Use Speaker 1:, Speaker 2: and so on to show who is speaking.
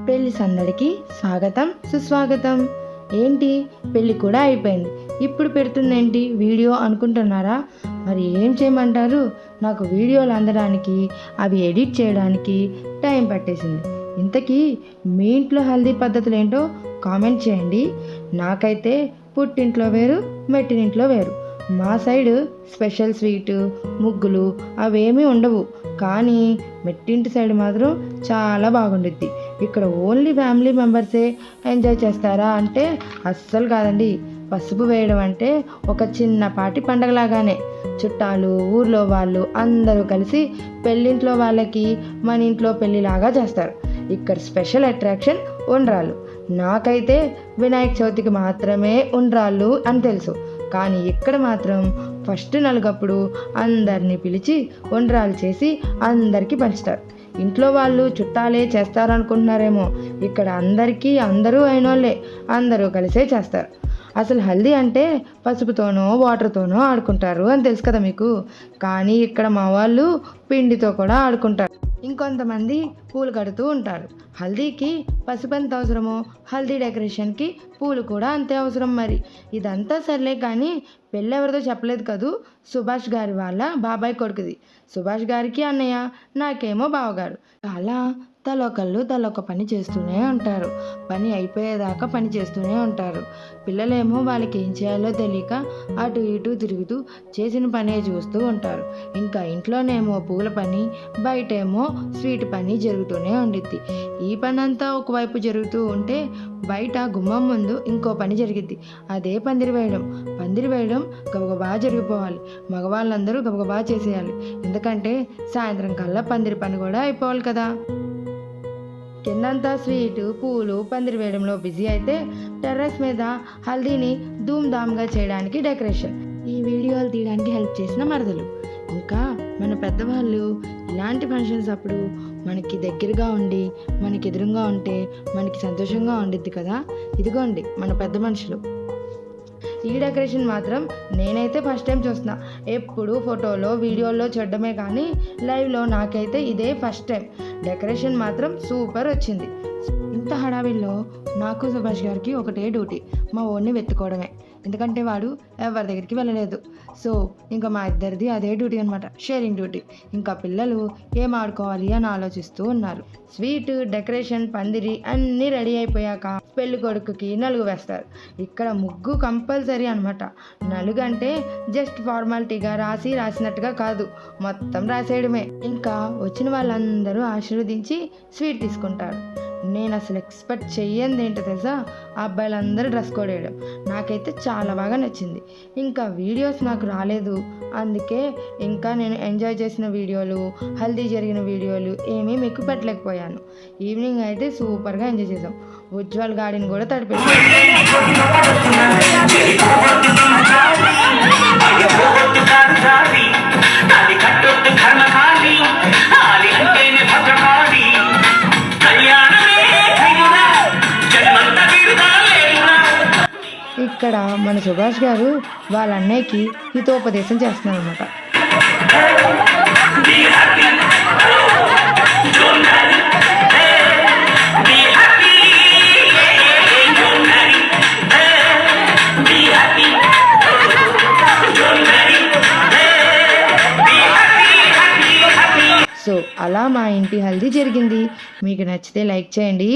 Speaker 1: పెళ్లి సందడికి స్వాగతం సుస్వాగతం. ఏంటి పెళ్ళి కూడా అయిపోయింది, ఇప్పుడు పెడుతుందేంటి వీడియో అనుకుంటున్నారా? మరి ఏం చేయమంటారు, నాకు వీడియోలు అందడానికి అవి ఎడిట్ చేయడానికి టైం పట్టేసింది. ఇంతకీ మీ ఇంట్లో హల్దీ పద్ధతులు ఏంటో కామెంట్ చేయండి. నాకైతే పుట్టింట్లో వేరు, మెట్టినింట్లో వేరు. మా సైడు స్పెషల్ స్వీటు, ముగ్గులు అవేమీ ఉండవు, కానీ మెట్టింటి సైడ్ మాత్రం చాలా బాగుండుద్ది. ఇక్కడ ఓన్లీ ఫ్యామిలీ మెంబర్సే ఎంజాయ్ చేస్తారా అంటే అస్సలు కాదండి. పసుపు వేయడం అంటే ఒక చిన్నపాటి పండగలాగానే చుట్టాలు, ఊర్లో వాళ్ళు అందరూ కలిసి పెళ్ళింట్లో వాళ్ళకి మన ఇంట్లో పెళ్ళిలాగా చేస్తారు. ఇక్కడ స్పెషల్ అట్రాక్షన్ ఉండ్రాళ్ళు. నాకైతే వినాయక చవితికి మాత్రమే ఉండ్రాళ్ళు అని తెలుసు, కానీ ఇక్కడ మాత్రం ఫస్ట్ నలుగప్పుడు అందరినీ పిలిచి ఉండ్రాలు చేసి అందరికీ పంచుతారు. ఇంట్లో వాళ్ళు చుట్టాలే చేస్తారనుకుంటున్నారేమో, ఇక్కడ అందరూ అయినోళ్ళే, అందరూ కలిసే చేస్తారు. అసలు హల్దీ అంటే పసుపుతోనో వాటర్తోనో ఆడుకుంటారు అని తెలుసు కదా మీకు, కానీ ఇక్కడ మా వాళ్ళు పిండితో కూడా ఆడుకుంటారు. ఇంకొంతమంది పూలు కడుతూ ఉంటారు. హల్దీకి పసుపు ఎంత అవసరమో హల్దీ డెకరేషన్కి పూలు కూడా అంతే అవసరం. మరి ఇదంతా సర్లే, కానీ పెళ్ళి ఎవరితో చెప్పలేదు కదూ, సుభాష్ గారి వాళ్ళ బాబాయ్ కొడుకుది. సుభాష్ గారికి అన్నయ్య, నాకేమో బావగారు. అలా తలొక పని చేస్తూనే ఉంటారు. పని అయిపోయేదాకా పని చేస్తూనే ఉంటారు. పిల్లలేమో వాళ్ళకి ఏం చేయాలో తెలియక అటు ఇటు తిరుగుతూ చేసిన పనే చూస్తూ ఉంటారు. ఇంకా ఇంట్లోనేమో పూల పని, బయటేమో స్వీట్ పని జరుగుతూనే ఉండిద్ది. ఈ పని అంతా ఒకవైపు జరుగుతూ ఉంటే బయట గుమ్మం ముందు ఇంకో పని జరిగిద్ది. అదే పందిరి వేయడం గబగబా జరిగిపోవాలి. మగవాళ్ళందరూ గబగబా చేసేయాలి, ఎందుకంటే సాయంత్రం కల్లా పందిరి పని కూడా అయిపోవాలి కదా. కిందంతా స్వీటు, పూలు, పందిరి వేయడంలో బిజీ అయితే టెర్రస్ మీద హల్దీని ధూమ్ధామ్గా చేయడానికి డెకరేషన్. ఈ వీడియోలు తీయడానికి హెల్ప్ చేసిన మరదలు. ఇంకా మన పెద్దవాళ్ళు ఇలాంటి ఫంక్షన్స్ అప్పుడు మనకి దగ్గరగా ఉండి మనకి ఎదురుగా ఉంటే మనకి సంతోషంగా ఉండిద్ది కదా. ఇదిగోండి మన పెద్ద మనుషులు. ఈ డెకరేషన్ మాత్రం నేనైతే ఫస్ట్ టైం చూస్తున్నా. ఎప్పుడు ఫోటోలో వీడియోల్లో చూడడమే కానీ లైవ్లో నాకైతే ఇదే ఫస్ట్ టైం. డెకరేషన్ మాత్రం సూపర్ వచ్చింది. ఇంత హడావిల్లో నాకు సుభాష్ గారికి ఒకటే డ్యూటీ, మా ఓన్ని వెతుక్కోవడమే. ఎందుకంటే వాడు ఎవరి దగ్గరికి వెళ్ళలేదు. సో ఇంకా మా ఇద్దరిది అదే డ్యూటీ అనమాట, షేరింగ్ డ్యూటీ. ఇంకా పిల్లలు ఏం ఆడుకోవాలి అని ఆలోచిస్తూ ఉన్నారు. స్వీట్, డెకరేషన్, పందిరి అన్నీ రెడీ అయిపోయాక పెళ్లి కొడుకుకి నలుగు వేస్తారు. ఇక్కడ ముగ్గు కంపల్సరీ అనమాట. నలుగు అంటే జస్ట్ ఫార్మాలిటీగా రాసినట్టుగా కాదు, మొత్తం రాసేయడమే. ఇంకా వచ్చిన వాళ్ళందరూ ఆశీర్వదించి స్వీట్ తీసుకుంటారు. నేను అసలు ఎక్స్పెక్ట్ చెయ్యంది ఏంటో తెలుసా, ఆ అబ్బాయిలందరూ డ్రెస్ కోడ్ వేయడం. నాకైతే చాలా బాగా నచ్చింది. ఇంకా వీడియోస్ నాకు రాలేదు, అందుకే ఇంకా నేను ఎంజాయ్ చేసిన వీడియోలు, హల్దీ జరిగిన వీడియోలు ఏమీ మీకు పెట్టలేకపోయాను. ఈవినింగ్ అయితే సూపర్గా ఎంజాయ్ చేసాం. ఉజ్వల్ గాడిని కూడా తడిపేసాం. ఇక్కడ మన సుభాష్ గారు వాళ్ళ అన్నయ్యకి హితోపదేశం చేస్తున్నారు అనమాట. సో అలా మా ఇంటి హల్దీ జరిగింది. మీకు నచ్చితే లైక్ చేయండి.